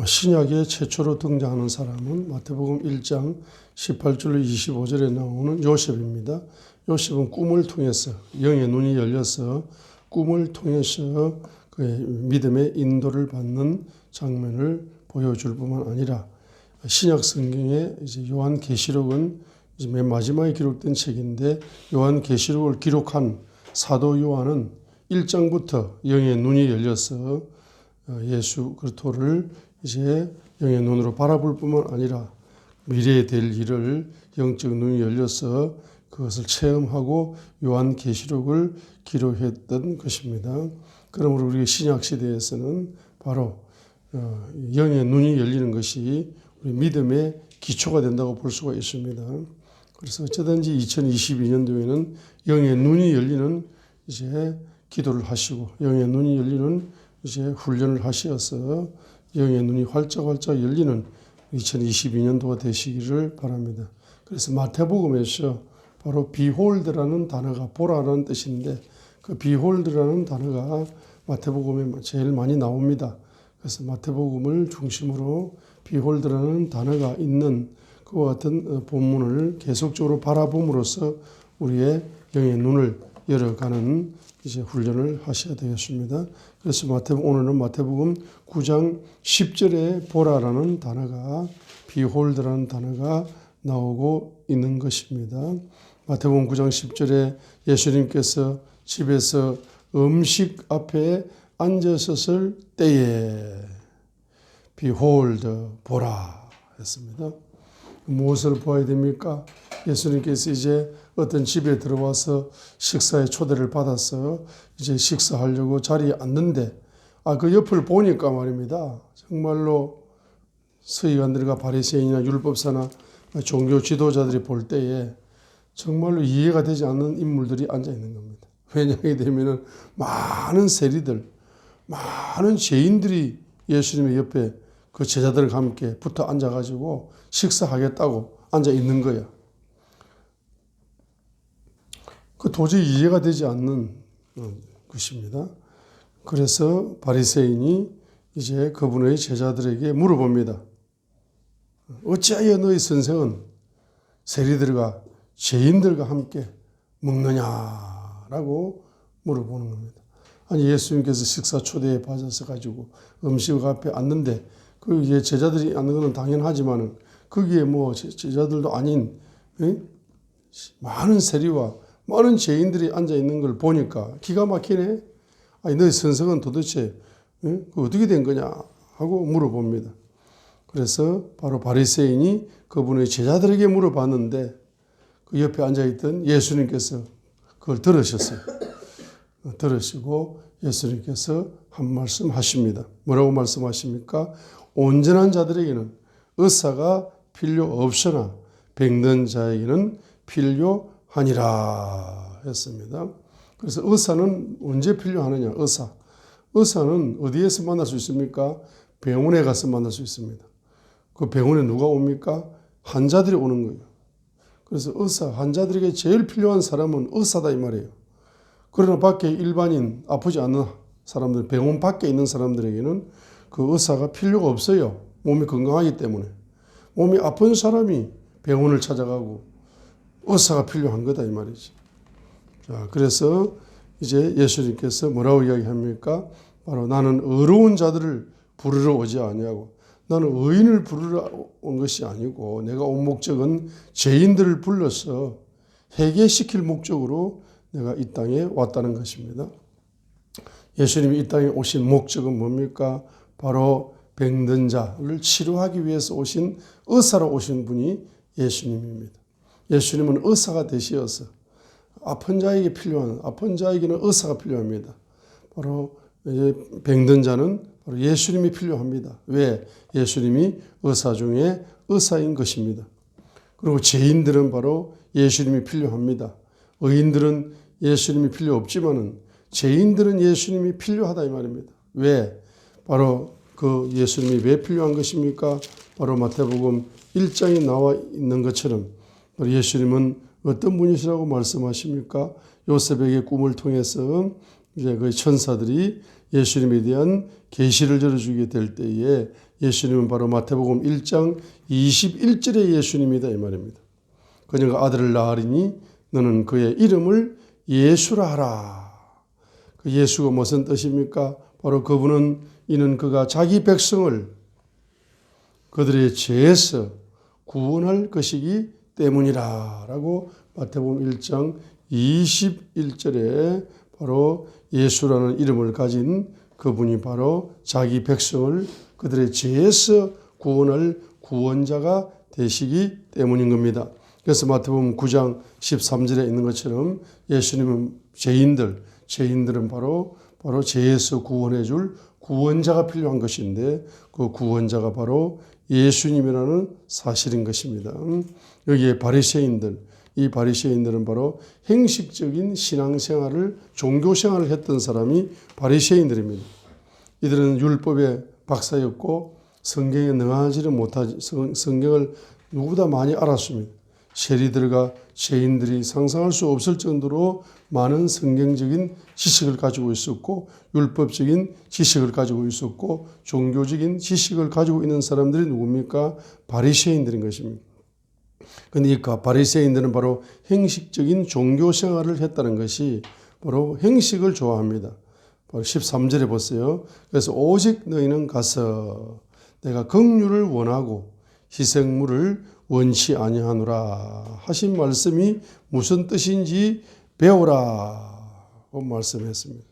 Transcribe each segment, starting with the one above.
신약에 최초로 등장하는 사람은 마태복음 1장 18절로 25절에 나오는 요셉입니다. 요셉은 꿈을 통해서 영의 눈이 열려서 꿈을 통해서 그의 믿음의 인도를 받는 장면을 보여줄 뿐만 아니라 신약 성경의 이제 요한계시록은 이제 맨 마지막에 기록된 책인데 요한계시록을 기록한 사도 요한은 1장부터 영의 눈이 열려서 예수 그리스도를 이제 영의 눈으로 바라볼 뿐만 아니라 미래에 될 일을 영적 눈이 열려서 그것을 체험하고 요한계시록을 기록했던 것입니다. 그러므로 우리 신약 시대에서는 바로 영의 눈이 열리는 것이 우리 믿음의 기초가 된다고 볼 수가 있습니다. 그래서 어쩌든지 2022년도에는 영의 눈이 열리는 이제 기도를 하시고 영의 눈이 열리는 이제 훈련을 하시어서 영의 눈이 활짝활짝 열리는 2022년도가 되시기를 바랍니다. 그래서 마태복음에서 바로 behold라는 단어가 보라라는 뜻인데 그 behold라는 단어가 마태복음에 제일 많이 나옵니다. 그래서 마태복음을 중심으로 behold라는 단어가 있는 그와 같은 본문을 계속적으로 바라봄으로써 우리의 영의 눈을 열어가는 이제 훈련을 하셔야 되겠습니다. 그래서 오늘은 마태복음 9장 10절에 보라라는 단어가 behold라는 단어가 나오고 있는 것입니다. 마태복음 9장 10절에 예수님께서 집에서 음식 앞에 앉으셨을 때에 behold 보라 했습니다. 무엇을 보아야 됩니까? 예수님께서 이제 어떤 집에 들어와서 식사의 초대를 받아서 이제 식사하려고 자리에 앉는데 그 옆을 보니까 말입니다. 정말로 서기관들과 바리새인이나 율법사나 종교 지도자들이 볼 때에 정말로 이해가 되지 않는 인물들이 앉아 있는 겁니다. 왜냐하게 되면은 많은 세리들, 많은 죄인들이 예수님의 옆에 그 제자들과 함께 붙어 앉아가지고 식사하겠다고 앉아 있는 거야. 그 도저히 이해가 되지 않는 것입니다. 그래서 바리새인이 이제 그분의 제자들에게 물어봅니다. 어찌하여 너희 선생은 세리들과 죄인들과 함께 먹느냐라고 물어보는 겁니다. 아니 예수님께서 식사 초대에 받아서 가지고 음식 앞에 앉는데 그 제자들이 앉는 것은 당연하지만은 거기에 뭐 제자들도 아닌 많은 세리와 많은 죄인들이 앉아 있는 걸 보니까 기가 막히네. 아니 너희 선생은 도대체 어떻게 된 거냐 하고 물어봅니다. 그래서 바로 바리새인이 그분의 제자들에게 물어봤는데 그 옆에 앉아있던 예수님께서 그걸 들으셨어요. 들으시고 예수님께서 한 말씀 하십니다. 뭐라고 말씀하십니까? 온전한 자들에게는 의사가 필요 없으나 병든 자에게는 필요하니라 했습니다. 그래서 의사는 언제 필요하느냐? 의사는 어디에서 만날 수 있습니까? 병원에 가서 만날 수 있습니다. 그 병원에 누가 옵니까? 환자들이 오는 거예요. 그래서 환자들에게 제일 필요한 사람은 의사다 이 말이에요. 그러나 밖에 일반인, 아프지 않는 사람들, 병원 밖에 있는 사람들에게는 그 의사가 필요가 없어요. 몸이 건강하기 때문에. 몸이 아픈 사람이 병원을 찾아가고 의사가 필요한 거다 이 말이지. 자, 그래서 이제 예수님께서 뭐라고 이야기합니까? 바로 나는 의로운 자들을 부르러 오지 아니하고 나는 의인을 부르러 온 것이 아니고 내가 온 목적은 죄인들을 불러서 회개시킬 목적으로 내가 이 땅에 왔다는 것입니다. 예수님이 이 땅에 오신 목적은 뭡니까? 바로 병든 자를 치료하기 위해서 오신 의사로 오신 분이 예수님입니다. 예수님은 의사가 되시어서 아픈 자에게는 의사가 필요합니다. 바로 이제 병든 자는 바로 예수님이 필요합니다. 왜? 예수님이 의사 중에 의사인 것입니다. 그리고 죄인들은 바로 예수님이 필요합니다. 의인들은 예수님이 필요 없지만은 죄인들은 예수님이 필요하다 이 말입니다. 왜? 바로 그 예수님이 왜 필요한 것입니까? 바로 마태복음 1장에 나와 있는 것처럼 예수님은 어떤 분이시라고 말씀하십니까? 요셉에게 꿈을 통해서 이제 그 천사들이 예수님에 대한 계시를 열어주게 될 때에 예수님은 바로 마태복음 1장 21절의 예수님이다 이 말입니다. 그녀가 아들을 낳으리니 너는 그의 이름을 예수라 하라. 그 예수가 무슨 뜻입니까? 바로 그분은 이는 그가 자기 백성을 그들의 죄에서 구원할 것이기 때문이라 라고 마태복음 1장 21절에 바로 예수라는 이름을 가진 그분이 바로 자기 백성을 그들의 죄에서 구원할 구원자가 되시기 때문인 겁니다. 그래서 마태복음 9장 13절에 있는 것처럼 예수님은 죄인들은 바로 죄에서 구원해 줄 구원자가 필요한 것인데 그 구원자가 바로 예수님이라는 사실인 것입니다. 여기에 이 바리새인들은 바로 행식적인 신앙생활을 종교생활을 했던 사람이 바리새인들입니다. 이들은 율법의 박사였고 성경에 능하지를 못하지 성경을 누구보다 많이 알았습니다. 세리들과 죄인들이 상상할 수 없을 정도로 많은 성경적인 지식을 가지고 있었고 율법적인 지식을 가지고 있었고 종교적인 지식을 가지고 있는 사람들이 누굽니까? 바리새인들인 것입니다. 그런데 이 바리새인들은 바로 행식적인 종교 생활을 했다는 것이 바로 행식을 좋아합니다. 바로 13절에 보세요. 그래서 오직 너희는 가서 내가 긍휼을 원하고 희생물을 원치 아니하노라 하신 말씀이 무슨 뜻인지 배우라고 말씀했습니다.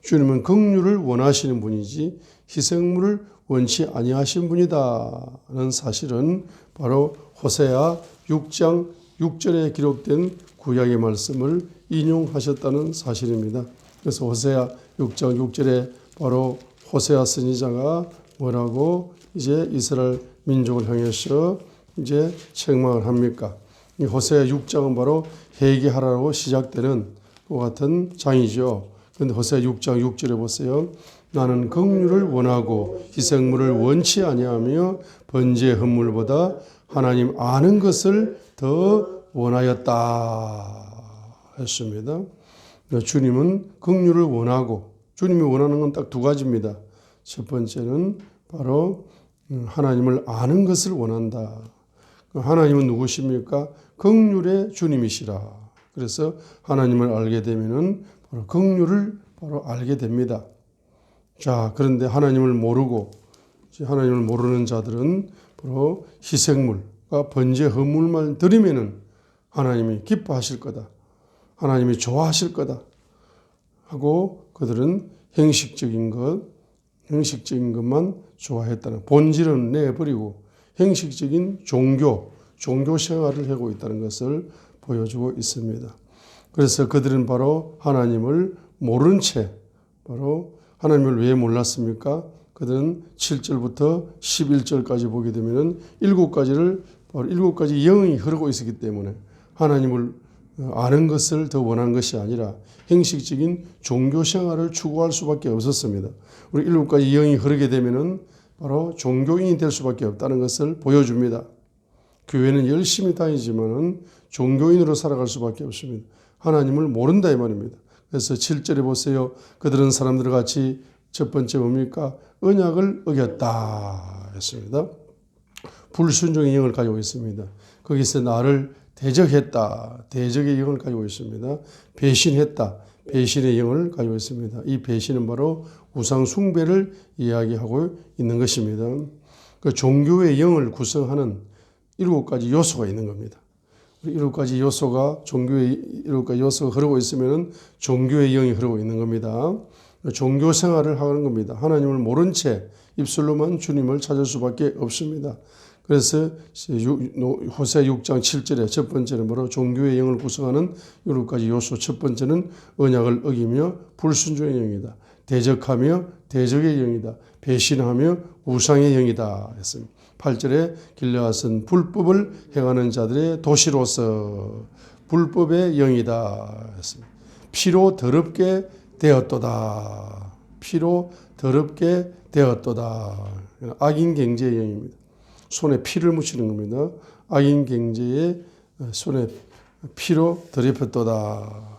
주님은 긍휼을 원하시는 분이지 희생물을 원치 아니하신 분이다는 사실은 바로 호세아 6장 6절에 기록된 구약의 말씀을 인용하셨다는 사실입니다. 그래서 호세아 6장 6절에 바로 호세아 선지자가 뭐라고 이제 이스라엘 민족을 향해서 이제 책망을 합니까? 이 호세아 6장은 바로 회개하라고 시작되는 그 같은 장이죠. 그런데 호세아 6장 6절에 보세요. 나는 긍휼을 원하고 희생물을 원치 아니하며 번제의 헌물보다 하나님 아는 것을 더 원하였다 했습니다. 주님은 긍휼을 원하고 주님이 원하는 건 딱 두 가지입니다. 첫 번째는 바로 하나님을 아는 것을 원한다. 하나님은 누구십니까? 긍휼의 주님이시라. 그래서 하나님을 알게 되면은 바로 긍휼을 바로 알게 됩니다. 자, 그런데 하나님을 모르는 자들은 바로 희생물과 번제 헌물만 드리면은 하나님이 기뻐하실 거다. 하나님이 좋아하실 거다. 하고 그들은 형식적인 것만 좋아했다는 본질은 내버리고 형식적인 종교 생활을 하고 있다는 것을 보여주고 있습니다. 그래서 그들은 바로 하나님을 모른 채 바로 하나님을 왜 몰랐습니까? 그들은 7절부터 11절까지 보게 되면 7가지 영이 흐르고 있었기 때문에 하나님을 아는 것을 더 원한 것이 아니라 형식적인 종교 생활을 추구할 수밖에 없었습니다. 우리 7가지 영이 흐르게 되면은 바로 종교인이 될 수밖에 없다는 것을 보여줍니다. 교회는 열심히 다니지만은 종교인으로 살아갈 수밖에 없습니다. 하나님을 모른다 이 말입니다. 그래서 7절에 보세요. 그들은 사람들 같이 첫 번째 뭡니까? 언약을 어겼다 했습니다. 불순종의 영을 가지고 있습니다. 거기서 나를 대적했다. 대적의 영을 가지고 있습니다. 배신했다. 배신의 영을 가지고 있습니다. 이 배신은 바로 우상 숭배를 이야기하고 있는 것입니다. 그 종교의 영을 구성하는 7가지 요소가 있는 겁니다. 7가지 요소가 종교의 7가지 요소가 흐르고 있으면 종교의 영이 흐르고 있는 겁니다. 종교 생활을 하는 겁니다. 하나님을 모른 채 입술로만 주님을 찾을 수밖에 없습니다. 그래서 호세아 6장 7절에 첫 번째는 바로 종교의 영을 구성하는 7가지 요소. 첫 번째는 언약을 어기며 불순종의 영이다. 대적하며 대적의 영이다. 배신하며 우상의 영이다 했습니다. 8절에 길르앗은 불법을 행하는 자들의 도시로서 불법의 영이다 했습니다. 피로 더럽게 되었도다. 피로 더럽게 되었도다. 악인 경제의 영입니다. 손에 피를 묻히는 겁니다. 악인 경제의 손에 피로 더럽혔도다.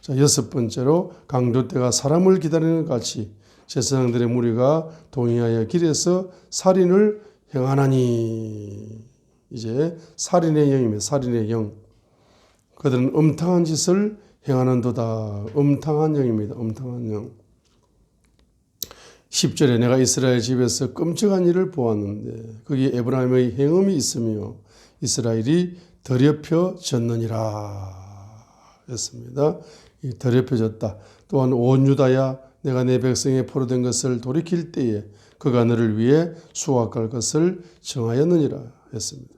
자, 6번째로 강도떼가 사람을 기다리는 것 같이 제사장들의 무리가 동의하여 길에서 살인을 행하나니. 이제 살인의 영입니다. 살인의 영. 그들은 음탕한 짓을 행하는도다. 음탕한 영입니다. 음탕한 영. 10절에 내가 이스라엘 집에서 끔찍한 일을 보았는데 거기에 에브라임의 행음이 있으며 이스라엘이 더럽혀졌느니라 했습니다. 더럽혀졌다. 또한 온 유다야 내가 내 백성의 포로된 것을 돌이킬 때에 그가 너를 위해 수확할 것을 정하였느니라 했습니다.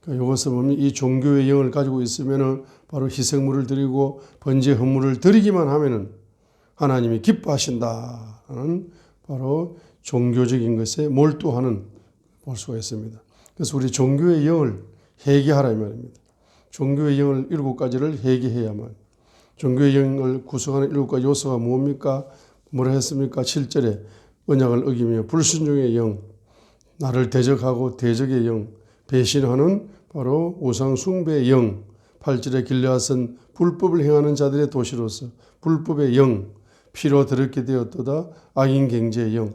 그러니까 이것을 보면 이 종교의 영을 가지고 있으면 바로 희생물을 드리고 번제 헌물을 드리기만 하면 하나님이 기뻐하신다는 바로 종교적인 것에 몰두하는 볼 수가 있습니다. 그래서 우리 종교의 영을 회개하라 이 말입니다. 종교의 영을 7가지를 회개해야만. 종교의 영을 구성하는 7가지 요소가 뭡니까? 뭐라 했습니까? 7절에 언약을 어기며 불순종의 영, 나를 대적하고 대적의 영, 배신하는 바로 우상 숭배의 영, 8절에 길르앗은 불법을 행하는 자들의 도시로서 불법의 영, 피로 더럽게 되었도다 악인 경제의 영,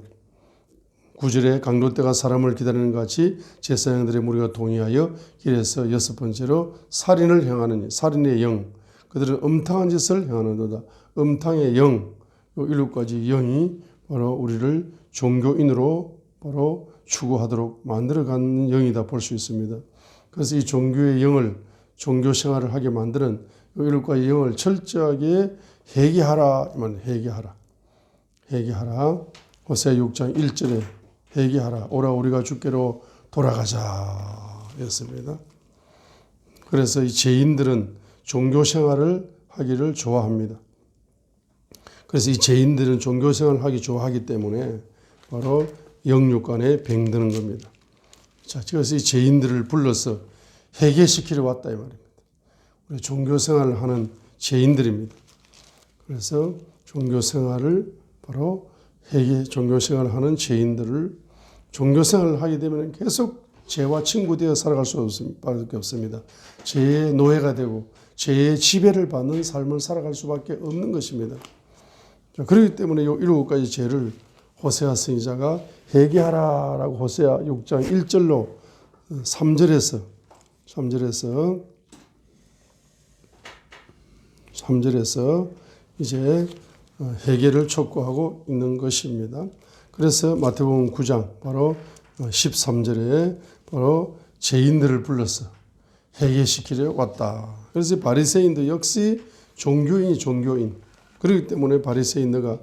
9절에 강도떼가 사람을 기다리는 것 같이 제사장들의 무리가 동의하여 길에서 6번째로 살인을 행하느니 살인의 영, 그들은 음탕한 짓을 행하는도다. 음탕의 영, 이 7가지 영이 바로 우리를 종교인으로 바로 추구하도록 만들어가는 영이다 볼 수 있습니다. 그래서 이 종교의 영을 종교 생활을 하게 만드는 이 7가지 영을 철저하게 회개하라. 회개하라. 회개하라. 호세아 6장 1절에 회개하라. 오라 우리가 주께로 돌아가자 였습니다. 그래서 이 죄인들은 종교 생활을 하기를 좋아합니다. 그래서 이 죄인들은 종교 생활을 하기 좋아하기 때문에 바로 영육간에 병드는 겁니다. 자, 그래서 이 죄인들을 불러서 회개시키러 왔다 이 말입니다. 우리 종교 생활을 하는 죄인들입니다. 그래서 종교 생활을 바로 종교 생활을 하는 죄인들을 종교 생활을 하게 되면 계속 죄와 친구되어 살아갈 수밖에 없습니다. 죄의 노예가 되고 죄의 지배를 받는 삶을 살아갈 수밖에 없는 것입니다. 자, 그렇기 때문에 이 7가지 죄를 호세아 선지자가 회개하라라고 호세아 6장 1절로 3절에서 이제 회개를 촉구하고 있는 것입니다. 그래서 마태복음 9장 바로 13절에 바로 죄인들을 불러서 회개시키려 왔다. 그래서 바리새인도 역시 종교인. 그렇기 때문에 바리새인들가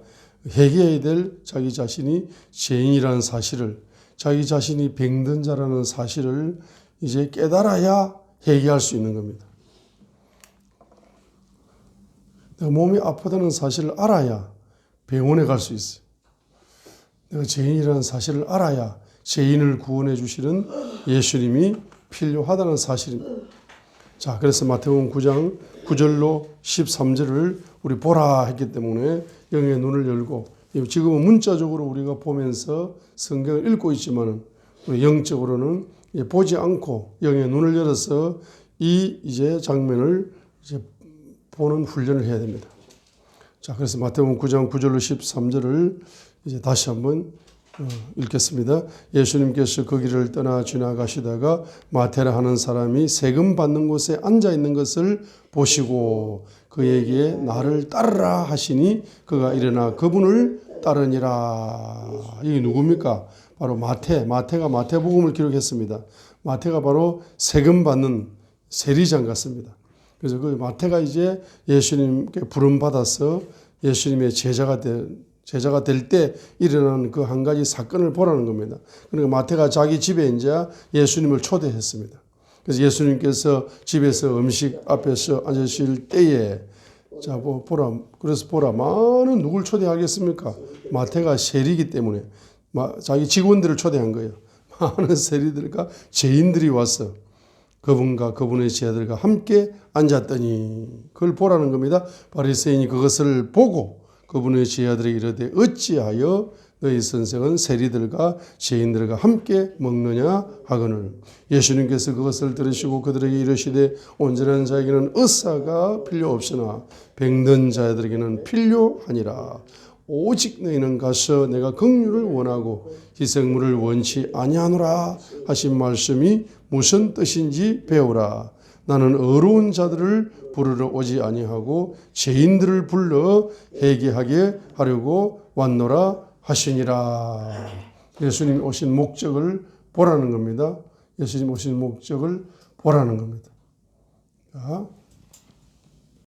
회개해야 될 자기 자신이 죄인이라는 사실을, 자기 자신이 병든 자라는 사실을 이제 깨달아야 회개할 수 있는 겁니다. 내가 몸이 아프다는 사실을 알아야 병원에 갈 수 있어요. 내가 죄인이라는 사실을 알아야 죄인을 구원해 주시는 예수님이 필요하다는 사실입니다. 자, 그래서 마태복음 9장 9절로 13절을 우리 보라 했기 때문에 영의 눈을 열고, 지금은 문자적으로 우리가 보면서 성경을 읽고 있지만은 우리 영적으로는 보지 않고 영의 눈을 열어서 이 이제 장면을 이제 보는 훈련을 해야 됩니다. 자, 그래서 마태복음 9장 9절로 13절을 이제 다시 한번 읽겠습니다. 예수님께서 그 길을 떠나 지나가시다가 마태라 하는 사람이 세금 받는 곳에 앉아 있는 것을 보시고 그에게 나를 따르라 하시니 그가 일어나 그분을 따르니라. 이게 누굽니까? 바로 마태가 마태복음을 기록했습니다. 마태가 바로 세금 받는 세리장 같습니다. 그래서 그 마태가 이제 예수님께 부름받아서 예수님의 제자가 될 때 일어난 그 한 가지 사건을 보라는 겁니다. 그러니까 마태가 자기 집에 이제 예수님을 초대했습니다. 그래서 예수님께서 집에서 음식 앞에서 앉으실 때에 그래서 보라 많은 누굴 초대하겠습니까? 마태가 세리이기 때문에 자기 직원들을 초대한 거예요. 많은 세리들과 죄인들이 와서 그분과 그분의 제자들과 함께 앉았더니 그걸 보라는 겁니다. 바리새인이 그것을 보고 그분의 제자들에게 이르되 어찌하여 너희 선생은 세리들과 죄인들과 함께 먹느냐 하거늘 예수님께서 그것을 들으시고 그들에게 이르시되 온전한 자에게는 의사가 필요 없으나 병든 자들에게는 필요하니라. 오직 너희는 가서 내가 긍휼을 원하고 희생물을 원치 아니하노라 하신 말씀이 무슨 뜻인지 배우라. 나는 의로운 자들을 부르러 오지 아니하고 죄인들을 불러 회개하게 하려고 왔노라 하시니라. 예수님 오신 목적을 보라는 겁니다. 예수님 오신 목적을 보라는 겁니다. 자,